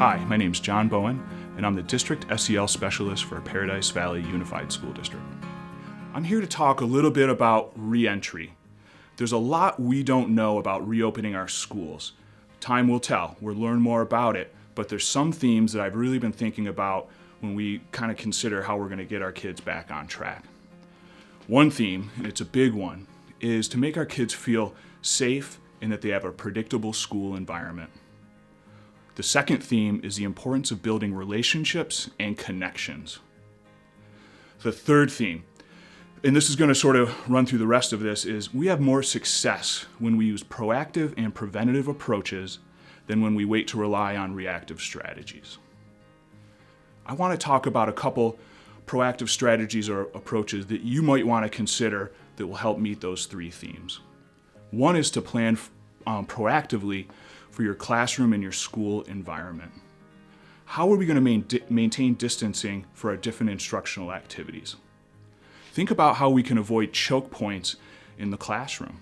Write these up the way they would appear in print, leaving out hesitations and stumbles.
Hi, my name's Jon Bowen, and I'm the District SEL Specialist for Paradise Valley Unified School District. I'm here to talk a little bit about reentry. There's a lot we don't know about reopening our schools. Time will tell. We'll learn more about it, but there's some themes that I've really been thinking about when we kind of consider how we're going to get our kids back on track. One theme, and it's a big one, is to make our kids feel safe and that they have a predictable school environment. The second theme is the importance of building relationships and connections. The third theme, and this is going to sort of run through the rest of this, is we have more success when we use proactive and preventative approaches than when we wait to rely on reactive strategies. I want to talk about a couple proactive strategies or approaches that you might want to consider that will help meet those three themes. One is to plan proactively for your classroom and your school environment. How are we going to maintain distancing for our different instructional activities? Think about how we can avoid choke points in the classroom.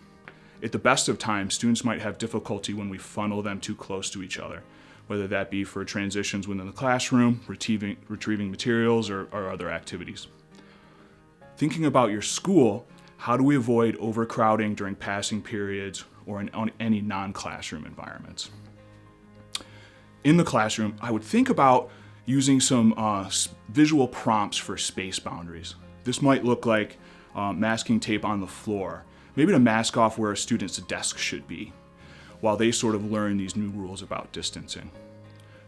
At the best of times, students might have difficulty when we funnel them too close to each other, whether that be for transitions within the classroom, retrieving materials, or other activities. Thinking about your school, how do we avoid overcrowding during passing periods or in any non-classroom environments? In the classroom, I would think about using some visual prompts for space boundaries. This might look like masking tape on the floor, maybe to mask off where a student's desk should be, while they sort of learn these new rules about distancing.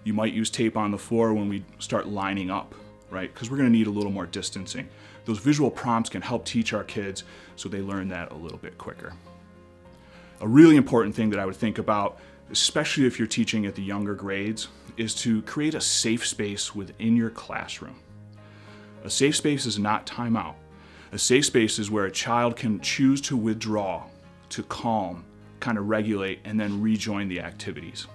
You might use tape on the floor when we start lining up, right? Because we're going to need a little more distancing. Those visual prompts can help teach our kids so they learn that a little bit quicker. A really important thing that I would think about, especially if you're teaching at the younger grades, is to create a safe space within your classroom. A safe space is not timeout. A safe space is where a child can choose to withdraw, to calm, kind of regulate, and then rejoin the activities.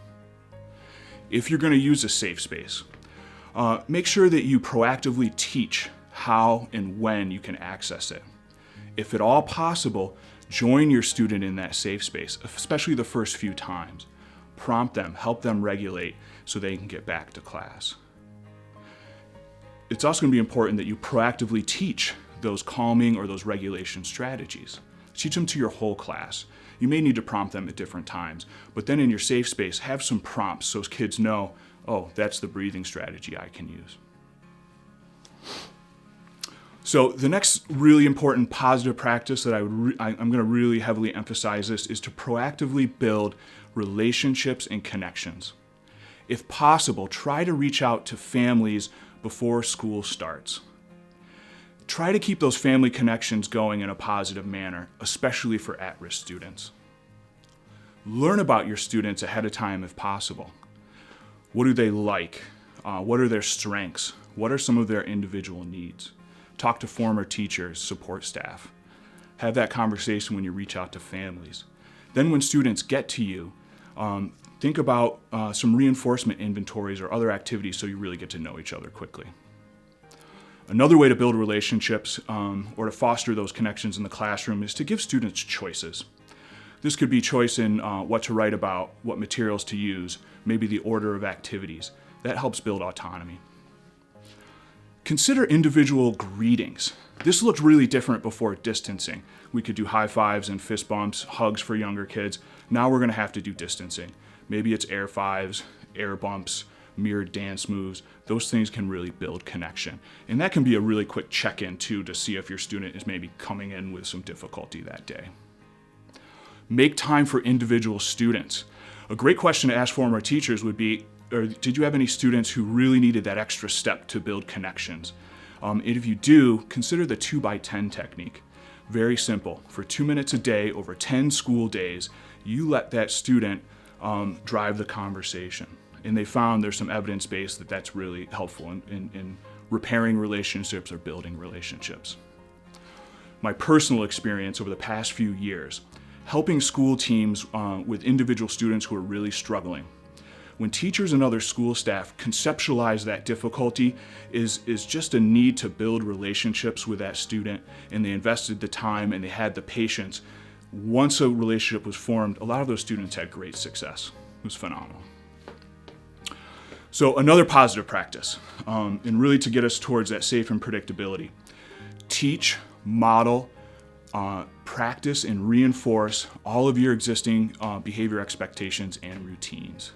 If you're going to use a safe space, make sure that you proactively teach how and when you can access it. If at all possible, join your student in that safe space, especially the first few times. Prompt them, help them regulate so they can get back to class. It's also going to be important that you proactively teach those calming or those regulation strategies. Teach them to your whole class. You may need to prompt them at different times, but then in your safe space, have some prompts so kids know, oh, that's the breathing strategy I can use. So the next really important positive practice that I'm going to really heavily emphasize this is to proactively build relationships and connections. If possible, try to reach out to families before school starts. Try to keep those family connections going in a positive manner, especially for at-risk students. Learn about your students ahead of time if possible. What do they like? What are their strengths? What are some of their individual needs? Talk to former teachers, support staff. Have that conversation when you reach out to families. Then when students get to you, think about some reinforcement inventories or other activities so you really get to know each other quickly. Another way to build relationships or to foster those connections in the classroom is to give students choices. This could be choice in what to write about, what materials to use, maybe the order of activities. That helps build autonomy. Consider individual greetings. This looked really different before distancing. We could do high fives and fist bumps, hugs for younger kids. Now we're going to have to do distancing. Maybe it's air fives, air bumps, mirrored dance moves. Those things can really build connection. And that can be a really quick check-in too to see if your student is maybe coming in with some difficulty that day. Make time for individual students. A great question to ask former teachers would be, or did you have any students who really needed that extra step to build connections? And if you do, consider the 2x10 technique. Very simple. For 2 minutes a day over 10 school days, you let that student drive the conversation. And they found there's some evidence base that that's really helpful in repairing relationships or building relationships. My personal experience over the past few years, helping school teams with individual students who are really struggling. When teachers and other school staff conceptualize that difficulty is just a need to build relationships with that student, and they invested the time and they had the patience, once a relationship was formed, a lot of those students had great success. It was phenomenal. So another positive practice, and really to get us towards that safe and predictability. Teach, model, practice, and reinforce all of your existing behavior expectations and routines.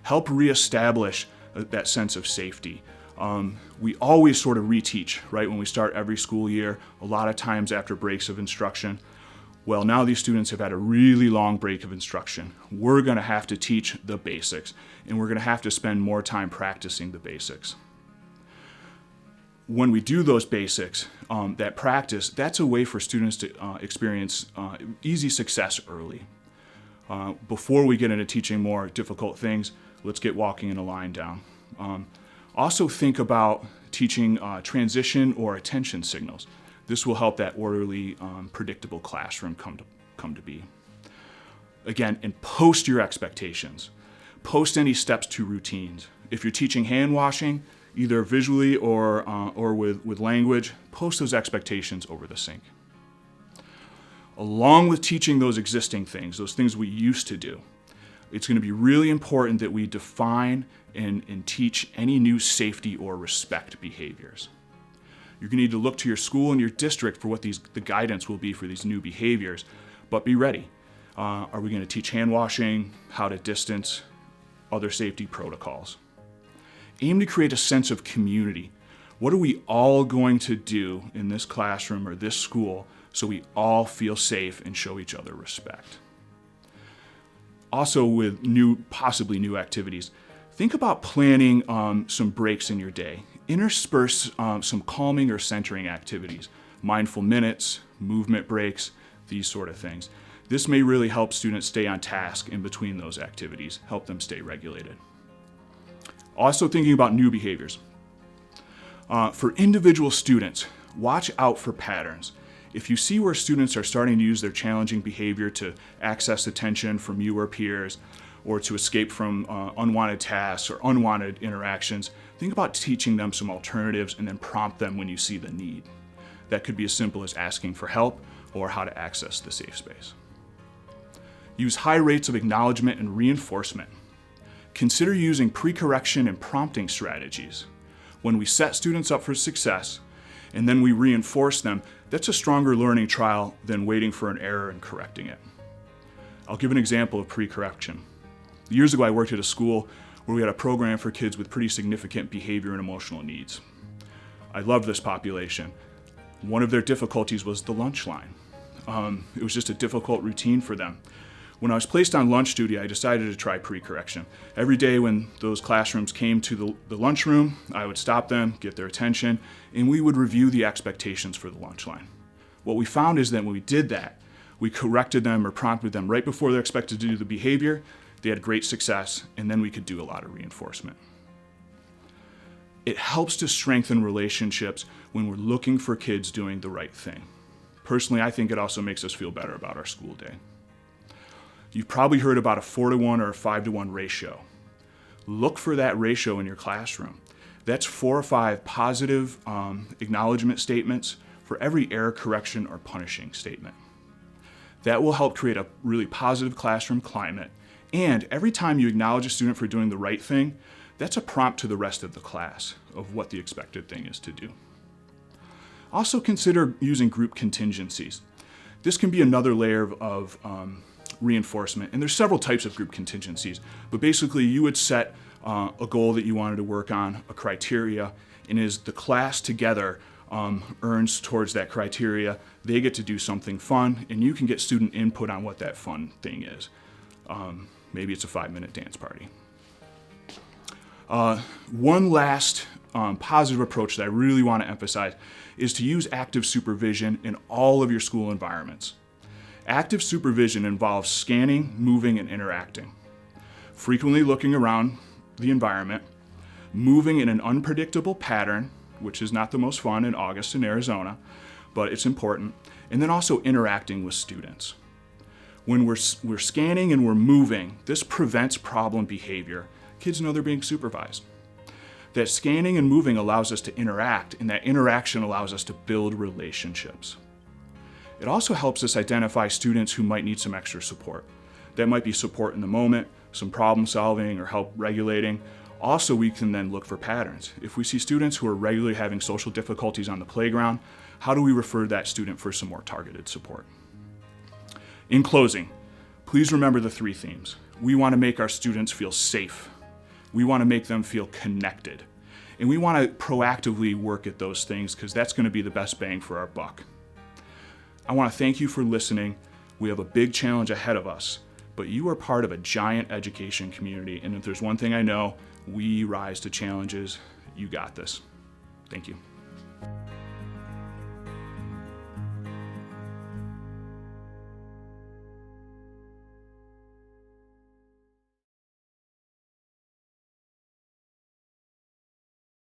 Help reestablish that sense of safety. We always sort of reteach, right, when we start every school year, a lot of times after breaks of instruction. Well, now these students have had a really long break of instruction. We're going to have to teach the basics, and we're going to have to spend more time practicing the basics. When we do those basics, that practice, that's a way for students to experience easy success early. Before we get into teaching more difficult things, let's get walking in a line down. Also think about teaching transition or attention signals. This will help that orderly, predictable classroom come to be. Again, and post your expectations. Post any steps to routines. If you're teaching hand washing, either visually or with language, post those expectations over the sink. Along with teaching those existing things, those things we used to do, it's going to be really important that we define and teach any new safety or respect behaviors. You're going to need to look to your school and your district for what the guidance will be for these new behaviors, but be ready. Are we going to teach hand washing, how to distance, other safety protocols? Aim to create a sense of community. What are we all going to do in this classroom or this school so we all feel safe and show each other respect? Also, with possibly new activities, think about planning some breaks in your day. Intersperse some calming or centering activities, mindful minutes, movement breaks, these sort of things. This may really help students stay on task in between those activities, help them stay regulated. Also thinking about new behaviors. For individual students, watch out for patterns. If you see where students are starting to use their challenging behavior to access attention from you or peers, or to escape from unwanted tasks or unwanted interactions, think about teaching them some alternatives and then prompt them when you see the need. That could be as simple as asking for help or how to access the safe space. Use high rates of acknowledgement and reinforcement. Consider using pre-correction and prompting strategies. When we set students up for success and then we reinforce them, that's a stronger learning trial than waiting for an error and correcting it. I'll give an example of pre-correction. Years ago, I worked at a school where we had a program for kids with pretty significant behavior and emotional needs. I loved this population. One of their difficulties was the lunch line. It was just a difficult routine for them. When I was placed on lunch duty, I decided to try pre-correction. Every day when those classrooms came to the lunchroom, I would stop them, get their attention, and we would review the expectations for the lunch line. What we found is that when we did that, we corrected them or prompted them right before they're expected to do the behavior. They had great success, and then we could do a lot of reinforcement. It helps to strengthen relationships when we're looking for kids doing the right thing. Personally, I think it also makes us feel better about our school day. You've probably heard about a 4-to-1 or a 5-to-1 ratio. Look for that ratio in your classroom. That's 4 or 5 positive acknowledgement statements for every error, correction, or punishing statement. That will help create a really positive classroom climate. And every time you acknowledge a student for doing the right thing, that's a prompt to the rest of the class of what the expected thing is to do. Also consider using group contingencies. This can be another layer of reinforcement, and there's several types of group contingencies, but basically you would set a goal that you wanted to work on, a criteria, and as the class together earns towards that criteria, they get to do something fun, and you can get student input on what that fun thing is. Maybe it's a 5-minute dance party. One last positive approach that I really want to emphasize is to use active supervision in all of your school environments. Active supervision involves scanning, moving, and interacting. Frequently looking around the environment, moving in an unpredictable pattern, which is not the most fun in August in Arizona, but it's important, and then also interacting with students. When we're scanning and we're moving, this prevents problem behavior. Kids know they're being supervised. That scanning and moving allows us to interact, and that interaction allows us to build relationships. It also helps us identify students who might need some extra support. That might be support in the moment, some problem solving or help regulating, Also, we can then look for patterns. If we see students who are regularly having social difficulties on the playground, how do we refer that student for some more targeted support? In closing, please remember the 3 themes. We want to make our students feel safe. We want to make them feel connected. And we want to proactively work at those things because that's going to be the best bang for our buck. I want to thank you for listening. We have a big challenge ahead of us, but you are part of a giant education community. And if there's one thing I know, we rise to challenges. You got this. Thank you.